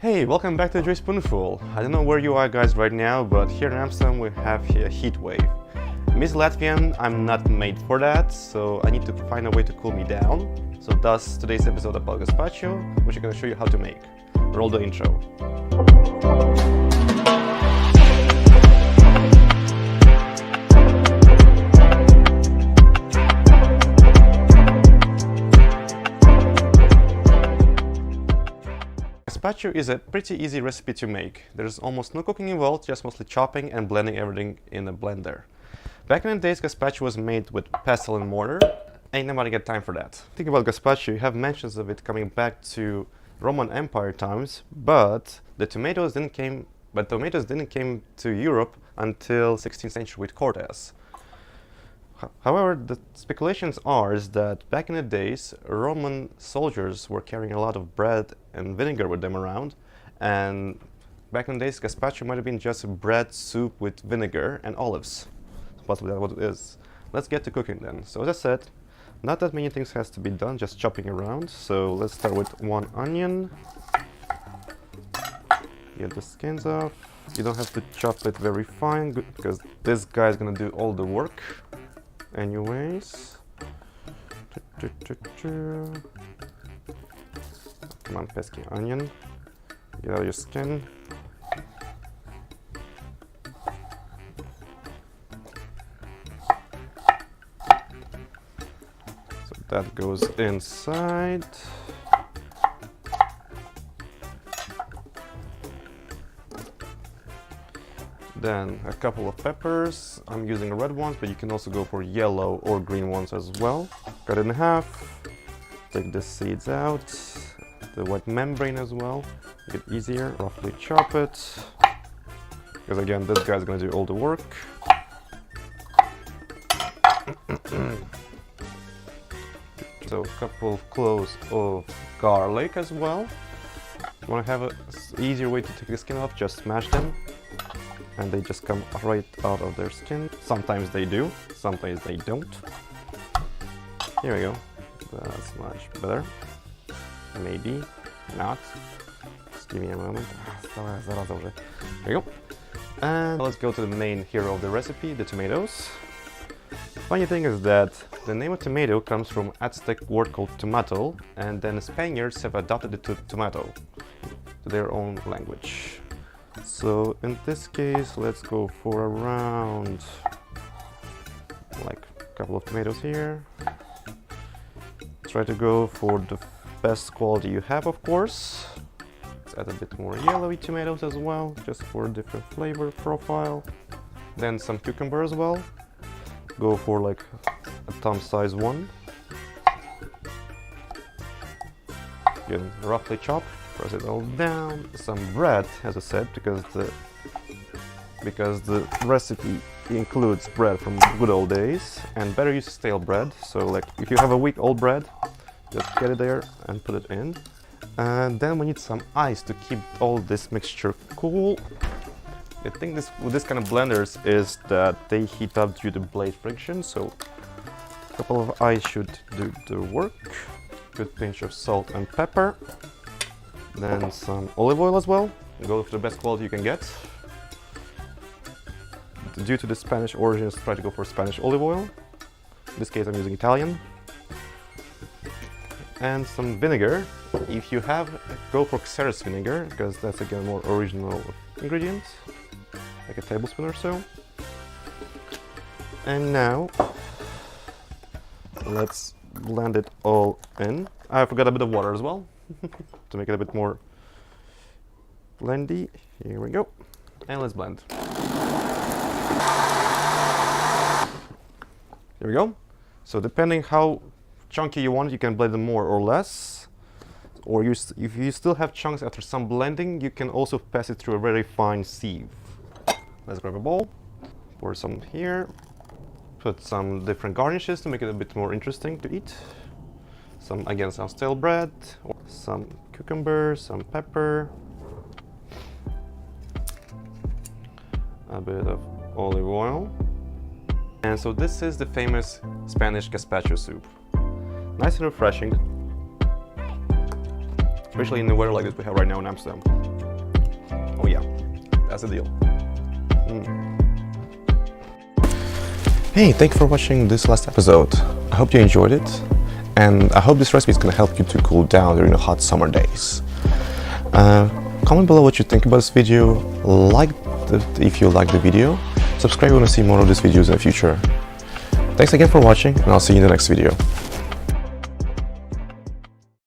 Hey, welcome back to Enjoy Spoonful. I don't know where you are guys right now, but here in Amsterdam we have a heat wave. Miss Latvian, I'm not made for that, so I need to find a way to cool me down. So thus today's episode about Gazpacho, which I'm gonna show you how to make. Roll the intro. Gazpacho is a pretty easy recipe to make. There's almost no cooking involved, just mostly chopping and blending everything in a blender. Back in the days, gazpacho was made with pestle and mortar. Ain't nobody got time for that. Think about gazpacho, you have mentions of it coming back to Roman Empire times, but tomatoes didn't came to Europe until 16th century with Cortes. However, the speculations are that back in the days, Roman soldiers were carrying a lot of bread and vinegar with them around, and back in the days, gazpacho might have been just bread soup with vinegar and olives. Possibly that's what it is. Let's get to cooking then. So as I said, not that many things has to be done, just chopping around. So let's start with one onion. Get the skins off. You don't have to chop it very fine because this guy's gonna do all the work. Anyways, come on, pesky onion, get out your skin. So that goes inside. Then a couple of peppers. I'm using red ones, but you can also go for yellow or green ones as well. Cut it in half. Take the seeds out. The white membrane as well. Make it easier. Roughly chop it. Because again, this guy's gonna do all the work. So a couple of cloves of garlic as well. If you want to have an easier way to take the skin off, just smash them. And they just come right out of their skin. Sometimes they do, sometimes they don't. Here we go. That's much better. Maybe not. Just give me a moment. There we go. And let's go to the main hero of the recipe, the tomatoes. Funny thing is that the name of tomato comes from Aztec word called tomato, and then the Spaniards have adopted it to tomato, to their own language. So in this case, let's go for around like a couple of tomatoes here. Try to go for the best quality you have, of course. Let's add a bit more yellowy tomatoes as well, just for a different flavor profile. Then some cucumber as well. Go for like a thumb size one. Again, roughly chopped. Press it all down. Some bread, as I said, because the recipe includes bread from good old days, and better use stale bread. So like if you have a week old bread, just get it there and put it in. And then we need some ice to keep all this mixture cool. The thing with this kind of blenders is that they heat up due to blade friction, so a couple of ice should do the work. Good pinch of salt and pepper. Then some olive oil as well. Go for the best quality you can get. Due to the Spanish origins, try to go for Spanish olive oil. In this case I'm using Italian. And some vinegar. If you have, go for Xeres vinegar, because that's again more original ingredient. Like a tablespoon or so. And now, let's blend it all in. I forgot a bit of water as well. To make it a bit more blendy. Here we go. And let's blend. Here we go. So depending how chunky you want it, you can blend them more or less. Or if you still have chunks after some blending, you can also pass it through a very fine sieve. Let's grab a bowl. Pour some here. Put some different garnishes to make it a bit more interesting to eat. Some stale bread, some cucumber, some pepper, a bit of olive oil. And so this is the famous Spanish gazpacho soup. Nice and refreshing. especially in the weather like this we have right now in Amsterdam. Oh yeah, that's the deal. Hey, thank you for watching this last episode. I hope you enjoyed it, and I hope this recipe is gonna help you to cool down during the hot summer days. Comment below what you think about this video, if you like the video, subscribe if you want to see more of these videos in the future. Thanks again for watching, and I'll see you in the next video.